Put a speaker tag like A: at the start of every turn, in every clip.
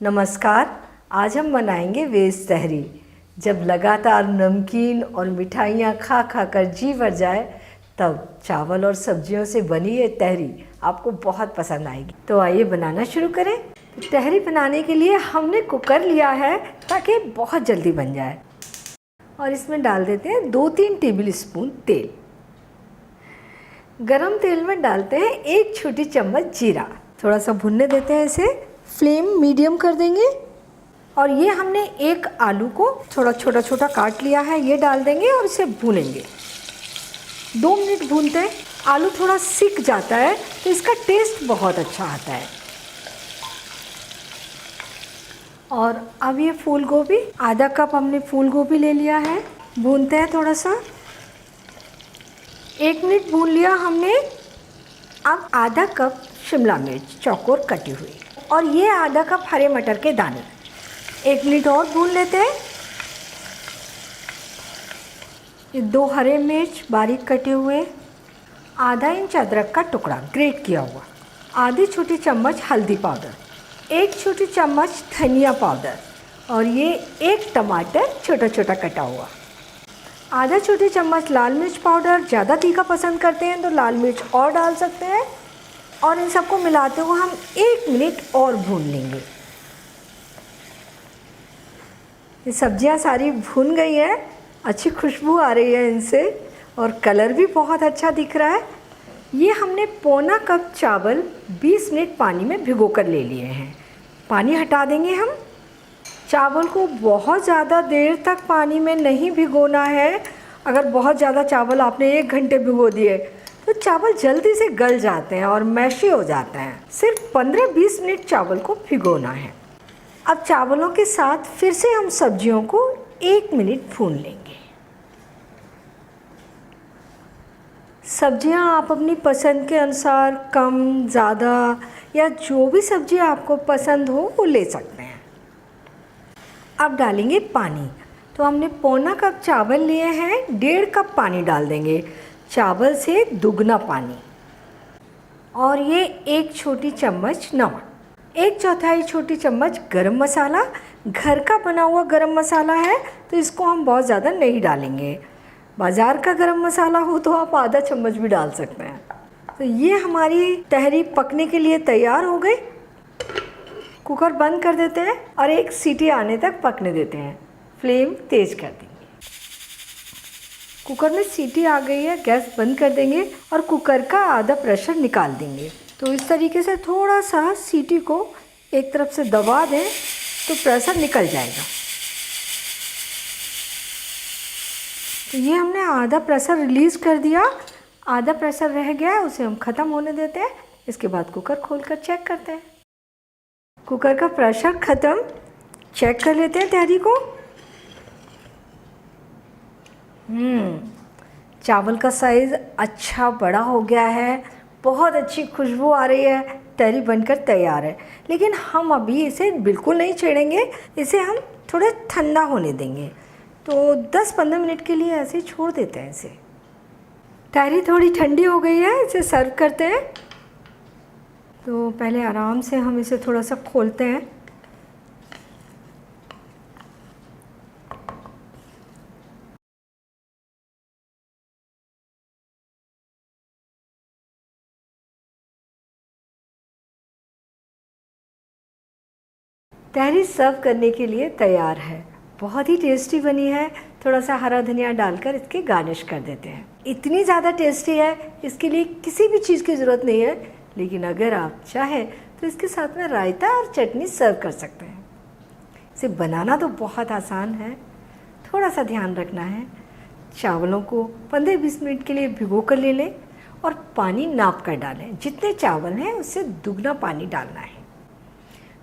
A: नमस्कार। आज हम बनाएंगे वेज तहरी। जब लगातार नमकीन और मिठाइयाँ खा खा कर जी भर जाए तब चावल और सब्जियों से बनी ये तहरी आपको बहुत पसंद आएगी। तो आइए बनाना शुरू करें। तहरी बनाने के लिए हमने कुकर लिया है ताकि बहुत जल्दी बन जाए और इसमें डाल देते हैं 2-3 टेबल स्पून तेल। गरम तेल में डालते हैं 1 छोटी चम्मच जीरा। थोड़ा सा भुनने देते हैं इसे। फ्लेम मीडियम कर देंगे और ये हमने एक आलू को थोड़ा छोटा छोटा काट लिया है, ये डाल देंगे और इसे भूनेंगे। 2 मिनट भूनते हैं। आलू थोड़ा सिक जाता है तो इसका टेस्ट बहुत अच्छा आता है। और अब ये फूल गोभी, आधा कप हमने फूल गोभी ले लिया है, भूनते हैं थोड़ा सा। 1 मिनट भून लिया हमने। अब आधा कप शिमला मिर्च चौकोर कटी हुई और ये आधा कप हरे मटर के दाने। 1 मिनट और भून लेते हैं। ये 2 हरे मिर्च बारीक कटे हुए, आधा इंच अदरक का टुकड़ा ग्रेट किया हुआ, आधी छोटी चम्मच हल्दी पाउडर, 1 छोटी चम्मच धनिया पाउडर और ये 1 टमाटर छोटा छोटा कटा हुआ, आधा छोटी चम्मच लाल मिर्च पाउडर। ज़्यादा तीखा पसंद करते हैं तो लाल मिर्च और डाल सकते हैं। और इन सबको मिलाते हुए हम 1 मिनट और भून लेंगे। ये सब्जियां सारी भून गई हैं, अच्छी खुशबू आ रही है इनसे और कलर भी बहुत अच्छा दिख रहा है। ये हमने पौना कप चावल 20 मिनट पानी में भिगो कर ले लिए हैं। पानी हटा देंगे हम। चावल को बहुत ज़्यादा देर तक पानी में नहीं भिगोना है। अगर बहुत ज़्यादा चावल आपने 1 घंटे भिगो दिए तो चावल जल्दी से गल जाते हैं और मैशी हो जाते हैं। सिर्फ 15-20 मिनट चावल को भिगोना है। अब चावलों के साथ फिर से हम सब्जियों को 1 मिनट भून लेंगे। सब्जियां आप अपनी पसंद के अनुसार कम ज़्यादा या जो भी सब्जी आपको पसंद हो वो ले सकते हैं। अब डालेंगे पानी। तो हमने पौना कप चावल लिए हैं, 1.5 कप पानी डाल देंगे। चावल से दुगना पानी। और ये 1 छोटी चम्मच नमक, 1/4 छोटी चम्मच गरम मसाला। घर का बना हुआ गरम मसाला है तो इसको हम बहुत ज़्यादा नहीं डालेंगे। बाज़ार का गरम मसाला हो तो आप आधा चम्मच भी डाल सकते हैं। तो ये हमारी तहरी पकने के लिए तैयार हो गई। कुकर बंद कर देते हैं और 1 सीटी आने तक पकने देते हैं। फ्लेम तेज़ कर देंगे। कुकर में सीटी आ गई है, गैस बंद कर देंगे और कुकर का आधा प्रेशर निकाल देंगे। तो इस तरीके से थोड़ा सा सीटी को एक तरफ से दबा दें तो प्रेशर निकल जाएगा। तो ये हमने आधा प्रेशर रिलीज़ कर दिया, आधा प्रेशर रह गया, उसे हम ख़त्म होने देते हैं। इसके बाद कुकर खोलकर चेक करते हैं। कुकर का प्रेशर ख़त्म। चेक कर लेते हैं तहरी को। चावल का साइज़ अच्छा बड़ा हो गया है, बहुत अच्छी खुशबू आ रही है। तहरी बनकर तैयार है। लेकिन हम अभी इसे बिल्कुल नहीं छेड़ेंगे, इसे हम थोड़ा ठंडा होने देंगे। तो 10-15 मिनट के लिए ऐसे ही छोड़ देते हैं इसे। तहरी थोड़ी ठंडी हो गई है, इसे सर्व करते हैं। तो पहले आराम से हम इसे थोड़ा सा खोलते हैं। तहरी सर्व करने के लिए तैयार है। बहुत ही टेस्टी बनी है। थोड़ा सा हरा धनिया डालकर इसके गार्निश कर देते हैं। इतनी ज़्यादा टेस्टी है, इसके लिए किसी भी चीज़ की ज़रूरत नहीं है। लेकिन अगर आप चाहें तो इसके साथ में रायता और चटनी सर्व कर सकते हैं। इसे बनाना तो बहुत आसान है, थोड़ा सा ध्यान रखना है। चावलों को 15-20 मिनट के लिए भिगो कर ले लें और पानी नाप कर डालें। जितने चावल हैं उससे दुगना पानी डालना है।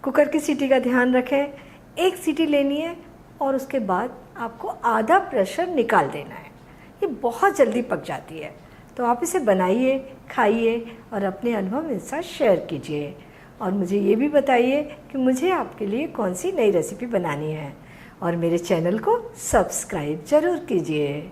A: कुकर की सीटी का ध्यान रखें। 1 सीटी लेनी है और उसके बाद आपको आधा प्रेशर निकाल देना है। ये बहुत जल्दी पक जाती है। तो आप इसे बनाइए, खाइए और अपने अनुभव मेरे साथ शेयर कीजिए। और मुझे ये भी बताइए कि मुझे आपके लिए कौन सी नई रेसिपी बनानी है। और मेरे चैनल को सब्सक्राइब ज़रूर कीजिए।